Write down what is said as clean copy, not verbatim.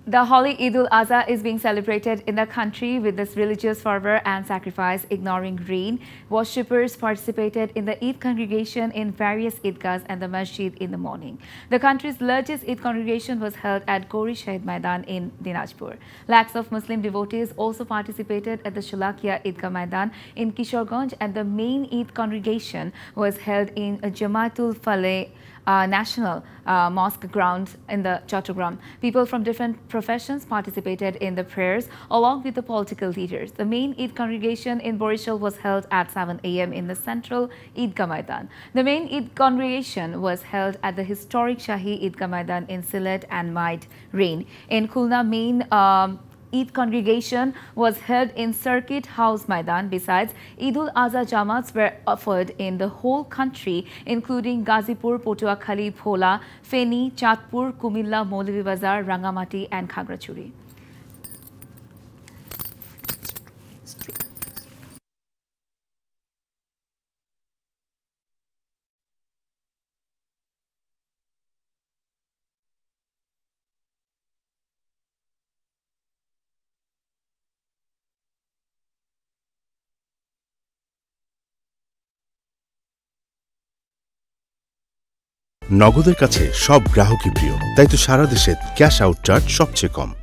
The holy Eid-ul-Azha is being celebrated in the country with this religious fervor and sacrifice, ignoring rain. Worshippers participated in the Eid congregation in various Eidgahs and the masjid in the morning. The country's largest Eid congregation was held at Gori Shahid Maidan in Dinajpur. Lakhs of Muslim devotees also participated at the Shulakia Eidgah Maidan in Kishorganj, and the main Eid congregation was held in Jamaatul Faleh National Mosque grounds in the Chattogram. People from different professions participated in the prayers along with the political leaders. The main Eid congregation in Borishal was held at 7 a.m. in the central Eidgah Maidan. The main Eid congregation was held at the historic Shahi Eidgah Maidan in Sylhet and mild rain. In Khulna, main Eid congregation was held in Circuit House Maidan. Besides, Eid-ul-Azha Jamats were offered in the whole country, including Gazipur, Potuakhali, Bhola, Feni, Chatpur, Kumilla, Maulavi Bazar, Rangamati and Khagrachuri. নগদের কাছে সব গ্রাহকই প্রিয়, তাই তো সারা দেশে cash out charge সবচেয়ে কম।